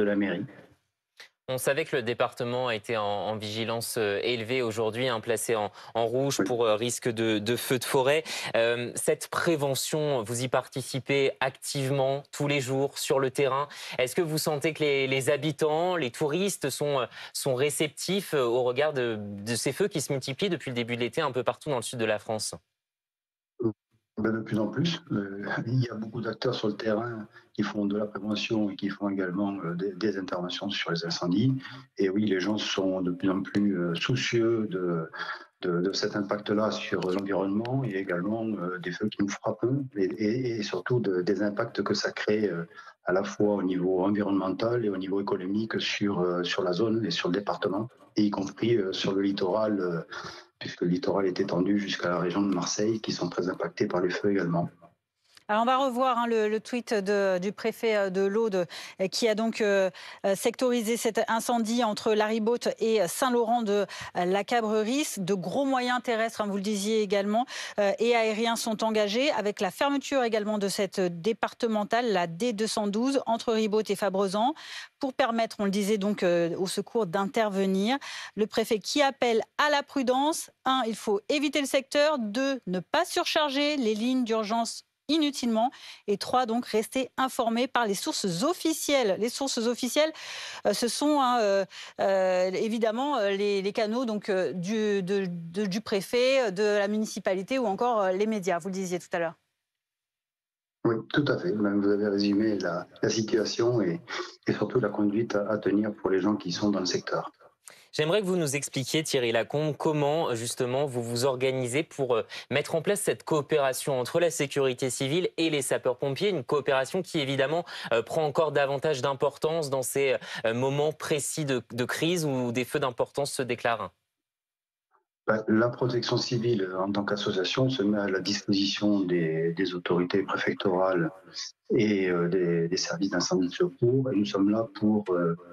de la mairie. On savait que le département était en vigilance élevée aujourd'hui, hein, placé en rouge Oui. pour risque de feu de forêt. Cette prévention, vous y participez activement tous les jours sur le terrain. Est-ce que vous sentez que les habitants, les touristes sont réceptifs au regard de ces feux qui se multiplient depuis le début de l'été un peu partout dans le sud de la France? Ben, de plus en plus, il y a beaucoup d'acteurs sur le terrain qui font de la prévention et qui font également des interventions sur les incendies. Et oui, les gens sont de plus en plus soucieux de cet impact-là sur l'environnement et également des feux qui nous frappent et surtout des impacts que ça crée à la fois au niveau environnemental et au niveau économique sur la zone et sur le département, et y compris sur le littoral, puisque le littoral est étendu jusqu'à la région de Marseille, qui sont très impactés par les feux également. Alors on va revoir le tweet du préfet de l'Aude qui a donc sectorisé cet incendie entre Laribotte et Saint-Laurent de la Cabrerie. De gros moyens terrestres, hein, vous le disiez également, et aériens sont engagés avec la fermeture également de cette départementale, la D212, entre Ribaute et Fabrezan, pour permettre, on le disait donc, au secours d'intervenir. Le préfet qui appelle à la prudence. 1, il faut éviter le secteur. 2, ne pas surcharger les lignes d'urgence inutilement. Et 3, donc rester informé par les sources officielles. Les sources officielles, ce sont évidemment les canaux donc, du préfet, de la municipalité ou encore les médias, vous le disiez tout à l'heure. Oui, tout à fait. Vous avez résumé la situation et surtout la conduite à tenir pour les gens qui sont dans le secteur. J'aimerais que vous nous expliquiez, Thierry Lacombe, comment justement vous vous organisez pour mettre en place cette coopération entre la sécurité civile et les sapeurs-pompiers, une coopération qui évidemment prend encore davantage d'importance dans ces moments précis de crise où des feux d'importance se déclarent. La protection civile, en tant qu'association, se met à la disposition des autorités préfectorales et des services d'incendie de secours. Et nous sommes là pour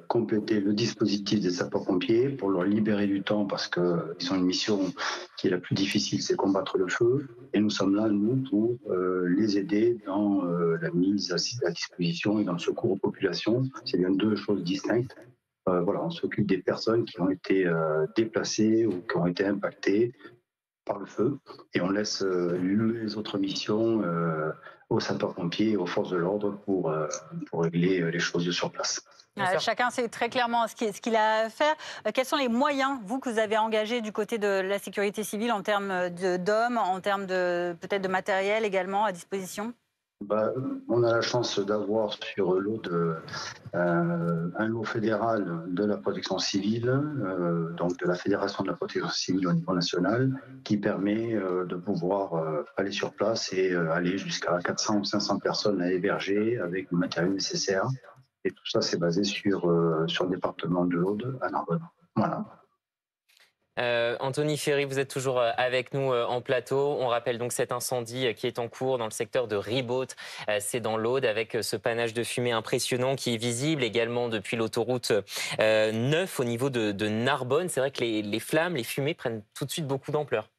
compléter le dispositif des sapeurs-pompiers, pour leur libérer du temps parce qu'ils ont une mission qui est la plus difficile, c'est combattre le feu. Et nous sommes là, nous, pour les aider dans la mise à disposition et dans le secours aux populations. C'est bien deux choses distinctes. Voilà, on s'occupe des personnes qui ont été déplacées ou qui ont été impactées par le feu et on laisse les autres missions aux sapeurs-pompiers et aux forces de l'ordre pour régler les choses sur place. Chacun sait très clairement ce qu'il a à faire. Quels sont les moyens, vous, que vous avez engagés du côté de la sécurité civile en termes d'hommes, en termes peut-être de matériel également à disposition? On a la chance d'avoir sur l'Aude un lot fédéral de la protection civile, donc de la Fédération de la protection civile au niveau national, qui permet de pouvoir aller sur place et aller jusqu'à 400 ou 500 personnes à héberger avec le matériel nécessaire. Et tout ça, c'est basé sur le département de l'Aude, à Narbonne. Voilà. Anthony Ferry, vous êtes toujours avec nous en plateau. On rappelle donc cet incendie qui est en cours dans le secteur de Ribaute. C'est dans l'Aude avec ce panache de fumée impressionnant qui est visible également depuis l'autoroute 9 au niveau de Narbonne. C'est vrai que les flammes, les fumées prennent tout de suite beaucoup d'ampleur.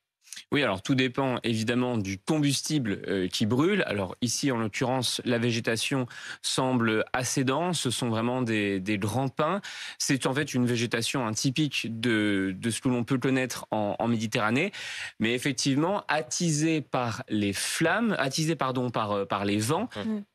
Oui, alors tout dépend évidemment du combustible qui brûle. Alors ici, en l'occurrence, la végétation semble assez dense. Ce sont vraiment des grands pins. C'est en fait une végétation typique de ce que l'on peut connaître en Méditerranée. Mais effectivement, attisée par les flammes, attisée par les vents,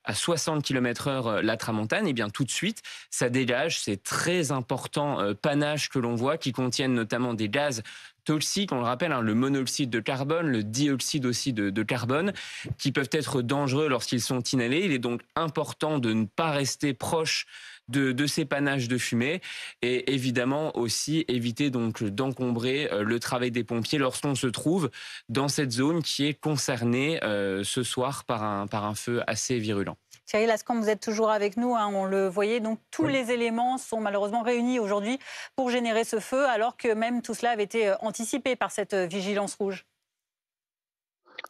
à 60 km/h la tramontane, et bien tout de suite, ça dégage ces très importants panaches que l'on voit qui contiennent notamment des gaz toxiques, on le rappelle, le monoxyde de carbone, le dioxyde aussi de carbone, qui peuvent être dangereux lorsqu'ils sont inhalés. Il est donc important de ne pas rester proche de ces panaches de fumée et évidemment aussi éviter donc d'encombrer le travail des pompiers lorsqu'on se trouve dans cette zone qui est concernée ce soir par un feu assez virulent. Thierry Lascamp, vous êtes toujours avec nous, hein, on le voyait. Donc tous les éléments sont malheureusement réunis aujourd'hui pour générer ce feu, alors que même tout cela avait été anticipé par cette vigilance rouge.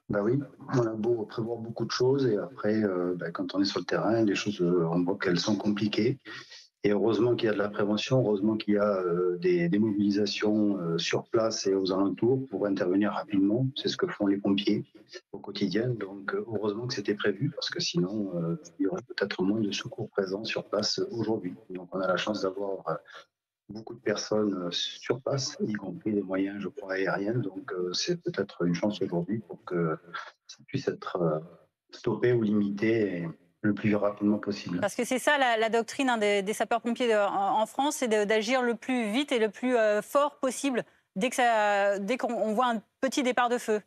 Oui, on a beau prévoir beaucoup de choses et après, quand on est sur le terrain, les choses, on voit qu'elles sont compliquées. Et heureusement qu'il y a de la prévention, heureusement qu'il y a des mobilisations sur place et aux alentours pour intervenir rapidement. C'est ce que font les pompiers au quotidien. Donc heureusement que c'était prévu parce que sinon il y aurait peut-être moins de secours présents sur place aujourd'hui. Donc on a la chance d'avoir beaucoup de personnes sur place, y compris des moyens, je crois, aériens. Donc c'est peut-être une chance aujourd'hui pour que ça puisse être stoppé ou limité le plus rapidement possible. Parce que c'est ça la doctrine des sapeurs-pompiers en France, c'est d'agir le plus vite et le plus fort possible dès qu'on voit un petit départ de feu.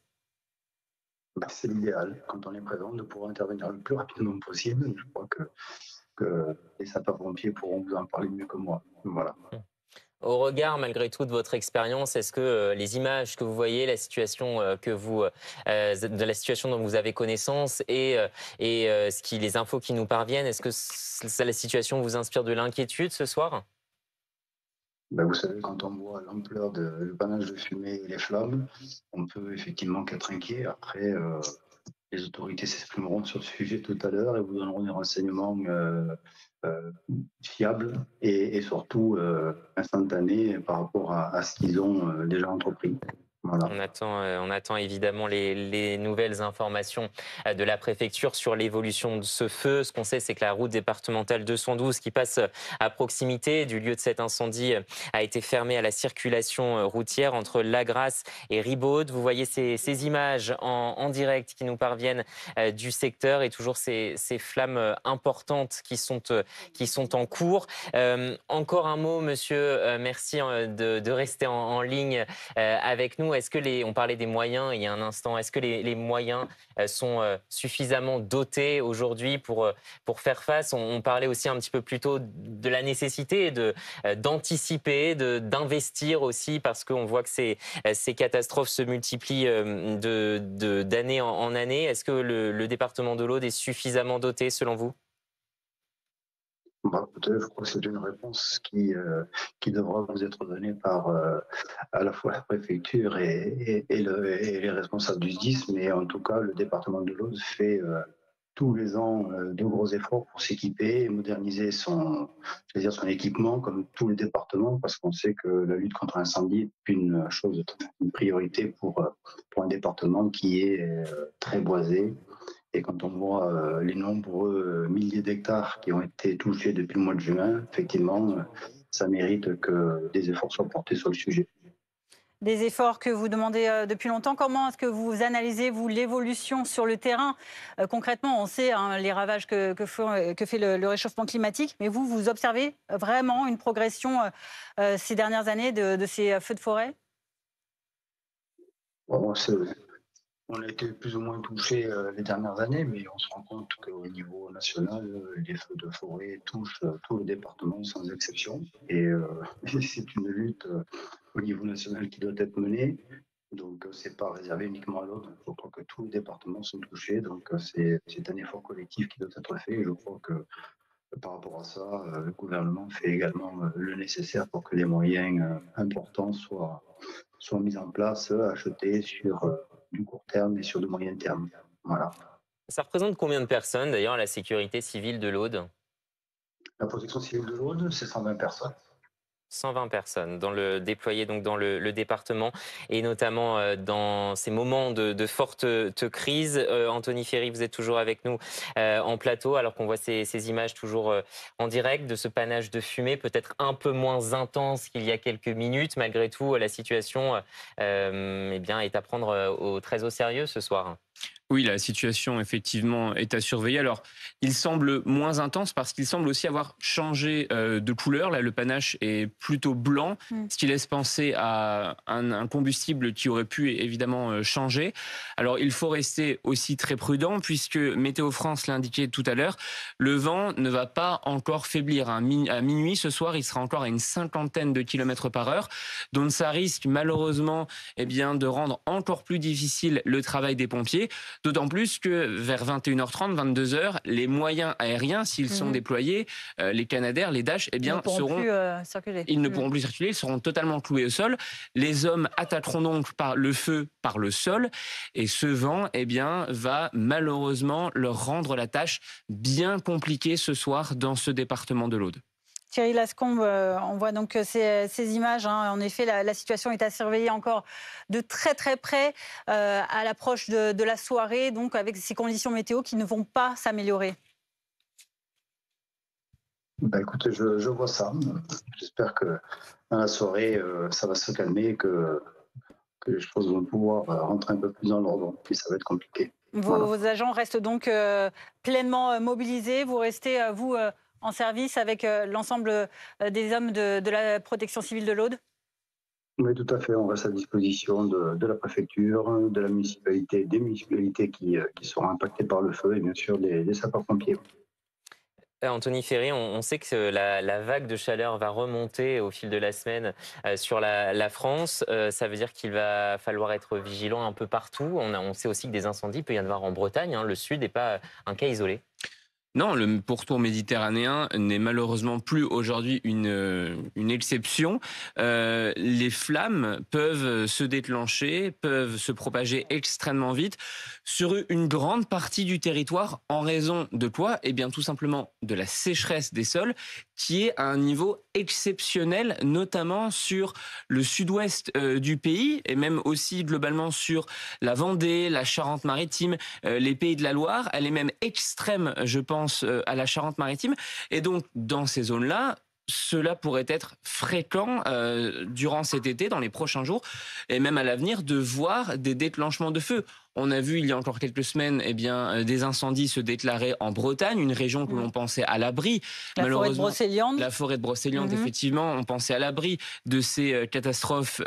Bah, c'est l'idéal, quand on est présent, de pouvoir intervenir le plus rapidement possible. Je crois que les sapeurs-pompiers pourront vous en parler mieux que moi. Voilà. Au regard, malgré tout, de votre expérience, est-ce que les images que vous voyez, la situation de la situation dont vous avez connaissance et les infos qui nous parviennent, est-ce que la situation vous inspire de l'inquiétude ce soir? Ben, vous savez, quand on voit l'ampleur le panache de fumée et les flammes, on peut effectivement qu'être inquiet. Après, les autorités s'exprimeront sur le sujet tout à l'heure et vous donneront des renseignements fiables et surtout instantanés par rapport à ce qu'ils ont déjà entrepris. Voilà. On attend évidemment les nouvelles informations de la préfecture sur l'évolution de ce feu. Ce qu'on sait, c'est que la route départementale 212 qui passe à proximité du lieu de cet incendie a été fermée à la circulation routière entre Lagrasse et Ribaude. Vous voyez ces images en direct qui nous parviennent du secteur et toujours ces flammes importantes qui sont en cours. Encore un mot, monsieur, merci de rester en ligne avec nous. Est-ce que on parlait des moyens il y a un instant, est-ce que les moyens sont suffisamment dotés aujourd'hui pour faire face? On parlait aussi un petit peu plus tôt de la nécessité d'anticiper, d'investir aussi parce qu'on voit que ces catastrophes se multiplient d'année en année. Est-ce que le département de l'Aude est suffisamment doté selon vous? Bah, peut-être, je crois que c'est une réponse qui devra vous être donnée par à la fois la préfecture et les responsables du SDIS, mais en tout cas, le département de l'Aude fait tous les ans de gros efforts pour s'équiper et moderniser son équipement, comme tous les départements, parce qu'on sait que la lutte contre l'incendie est une priorité pour un département qui est très boisé. Et quand on voit les nombreux milliers d'hectares qui ont été touchés depuis le mois de juin, effectivement, ça mérite que des efforts soient portés sur le sujet. Des efforts que vous demandez depuis longtemps. Comment est-ce que vous analysez, vous, l'évolution sur le terrain? Concrètement, on sait les ravages que fait le réchauffement climatique, mais vous observez vraiment une progression ces dernières années de ces feux de forêt? Bon, on a été plus ou moins touché les dernières années, mais on se rend compte qu'au niveau national, les feux de forêt touchent tout le département sans exception. Et c'est une lutte au niveau national qui doit être menée. Donc, c'est pas réservé uniquement à l'Aude. Je crois que tous les départements sont touchés. Donc, c'est un effort collectif qui doit être fait. Et je crois que par rapport à ça, le gouvernement fait également le nécessaire pour que les moyens importants soient mis en place, achetés sur du court terme et sur du moyen terme. Voilà. Ça représente combien de personnes d'ailleurs à la sécurité civile de l'Aude? La protection civile de l'Aude, c'est 120 personnes. 120 personnes déployées donc dans le département et notamment dans ces moments de forte crise. Anthony Ferry, vous êtes toujours avec nous en plateau alors qu'on voit ces images toujours en direct de ce panache de fumée, peut-être un peu moins intense qu'il y a quelques minutes. Malgré tout, la situation eh bien, est à prendre très au sérieux ce soir. Oui, la situation, effectivement, est à surveiller. Alors, il semble moins intense parce qu'il semble aussi avoir changé de couleur. Là, le panache est plutôt blanc, ce qui laisse penser à un combustible qui aurait pu évidemment changer. Alors, il faut rester aussi très prudent puisque Météo France l'indiquait tout à l'heure, le vent ne va pas encore faiblir. À minuit, ce soir, il sera encore à une 50aine de kilomètres par heure. Donc, ça risque malheureusement de rendre encore plus difficile le travail des pompiers. D'autant plus que vers 21h30, 22h, les moyens aériens, s'ils sont déployés, les Canadair, les Dash, ils ne pourront plus circuler, ils seront totalement cloués au sol. Les hommes attaqueront donc par le feu par le sol et ce vent va malheureusement leur rendre la tâche bien compliquée ce soir dans ce département de l'Aude. Thierry Lascombe, on voit donc ces images. Hein. En effet, la situation est à surveiller encore de très très près à l'approche de la soirée, donc avec ces conditions météo qui ne vont pas s'améliorer. Bah, écoutez, je vois ça. J'espère que dans la soirée, ça va se calmer et que les choses vont pouvoir rentrer un peu plus dans l'ordre. Puis ça va être compliqué. Voilà. Vos agents restent donc pleinement mobilisés. Vous restez, vous, en service avec l'ensemble des hommes de la protection civile de l'Aude? Oui, tout à fait. On reste à disposition de la préfecture, de la municipalité, des municipalités qui seront impactées par le feu et bien sûr des sapeurs-pompiers. Anthony Ferry, on sait que la vague de chaleur va remonter au fil de la semaine sur la France. Ça veut dire qu'il va falloir être vigilant un peu partout. On sait aussi que des incendies, il peut y en avoir en Bretagne. Hein. Le Sud n'est pas un cas isolé. Non, le pourtour méditerranéen n'est malheureusement plus aujourd'hui une exception. Les flammes peuvent se déclencher, peuvent se propager extrêmement vite sur une grande partie du territoire en raison de quoi? Eh bien, tout simplement de la sécheresse des sols qui est à un niveau exceptionnel, notamment sur le sud-ouest du pays et même aussi globalement sur la Vendée, la Charente-Maritime, les Pays de la Loire. Elle est même extrême, je pense, à la Charente-Maritime. Et donc, dans ces zones-là, cela pourrait être fréquent durant cet été, dans les prochains jours, et même à l'avenir, de voir des déclenchements de feu. On a vu il y a encore quelques semaines des incendies se déclarer en Bretagne, une région que l'on pensait à l'abri. La forêt de Brocéliande. La forêt de Brocéliande, effectivement, on pensait à l'abri de ces catastrophes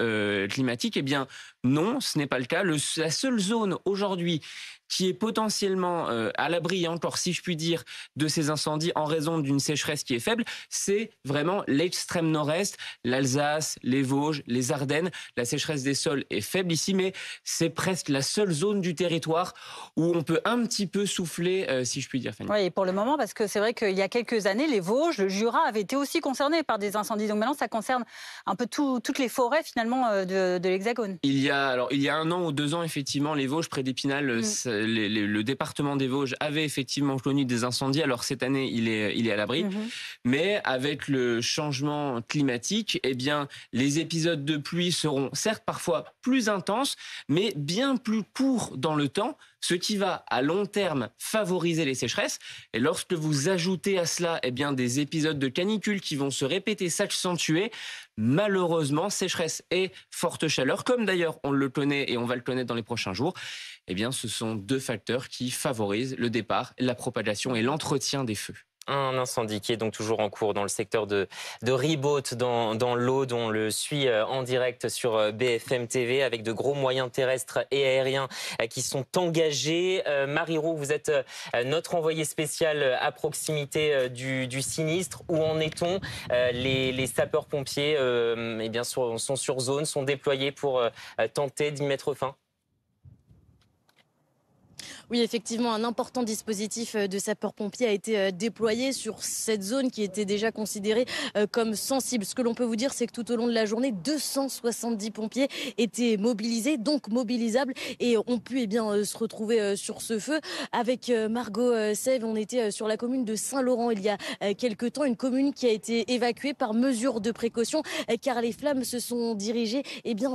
climatiques. Eh bien non, ce n'est pas le cas. La seule zone aujourd'hui qui est potentiellement à l'abri, encore si je puis dire, de ces incendies en raison d'une sécheresse qui est faible, c'est vraiment l'extrême nord-est, l'Alsace, les Vosges, les Ardennes. La sécheresse des sols est faible ici, mais c'est presque la seule zone du territoire où on peut un petit peu souffler, si je puis dire, Fanny. Oui, et pour le moment, parce que c'est vrai qu'il y a quelques années, les Vosges, le Jura avaient été aussi concernés par des incendies. Donc maintenant, ça concerne un peu toutes les forêts, finalement, de l'Hexagone. Il y a 1 an ou 2 ans, effectivement, les Vosges, près d'Épinal, le département des Vosges avait effectivement connu des incendies. Alors cette année, il est à l'abri. Mais avec le changement climatique, eh bien, les épisodes de pluie seront certes parfois plus intenses, mais bien plus courts dans le temps, ce qui va à long terme favoriser les sécheresses. Et lorsque vous ajoutez à cela des épisodes de canicule qui vont se répéter, s'accentuer, malheureusement, sécheresse et forte chaleur, comme d'ailleurs on le connaît et on va le connaître dans les prochains jours, eh bien, ce sont 2 facteurs qui favorisent le départ, la propagation et l'entretien des feux. Un incendie qui est donc toujours en cours dans le secteur de Ribaute, dans l'Aude. On le suit en direct sur BFM TV avec de gros moyens terrestres et aériens qui sont engagés. Marie Roux, vous êtes notre envoyée spéciale à proximité du sinistre. Où en est-on? Les sapeurs-pompiers sont sur zone, sont déployés pour tenter d'y mettre fin? Oui, effectivement, un important dispositif de sapeurs-pompiers a été déployé sur cette zone qui était déjà considérée comme sensible. Ce que l'on peut vous dire, c'est que tout au long de la journée, 270 pompiers étaient mobilisés, donc mobilisables, et ont pu se retrouver sur ce feu. Avec Margot Sève, on était sur la commune de Saint-Laurent il y a quelques temps, une commune qui a été évacuée par mesure de précaution, car les flammes se sont dirigées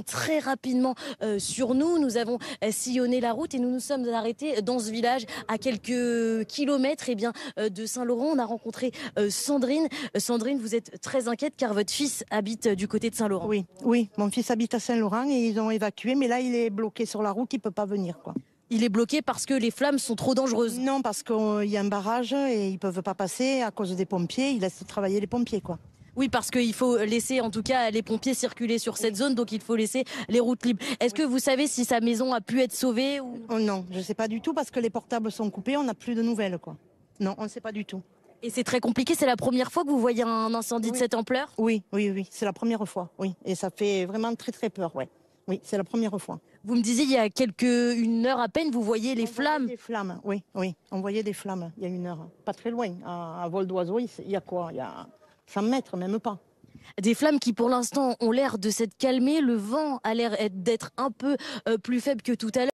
très rapidement sur nous. Nous avons sillonné la route et nous nous sommes arrêtés dans ce village à quelques kilomètres de Saint-Laurent. On a rencontré Sandrine. Sandrine, vous êtes très inquiète car votre fils habite du côté de Saint-Laurent. Oui, mon fils habite à Saint-Laurent et ils ont évacué, mais là il est bloqué sur la route, il ne peut pas venir, quoi. Il est bloqué parce que les flammes sont trop dangereuses? Non, parce qu'il y a un barrage et ils ne peuvent pas passer à cause des pompiers, ils laissent travailler les pompiers, quoi. Oui, parce qu'il faut laisser en tout cas les pompiers circuler sur cette zone, donc il faut laisser les routes libres. Est-ce que vous savez si sa maison a pu être sauvée ou... Oh non, je ne sais pas du tout parce que les portables sont coupés, on n'a plus de nouvelles, quoi. Non, on ne sait pas du tout. Et c'est très compliqué, c'est la première fois que vous voyez un incendie de cette ampleur? Oui, c'est la première fois, oui. Et ça fait vraiment très très peur, ouais. Oui, c'est la première fois. Vous me disiez, il y a une heure à peine, vous voyez les flammes? Des flammes, oui. On voyait des flammes il y a 1 heure. Pas très loin, à vol d'oiseau, il y a quoi? Il y a 100 mètres, même pas. Des flammes qui pour l'instant ont l'air de s'être calmées, le vent a l'air d'être un peu plus faible que tout à l'heure.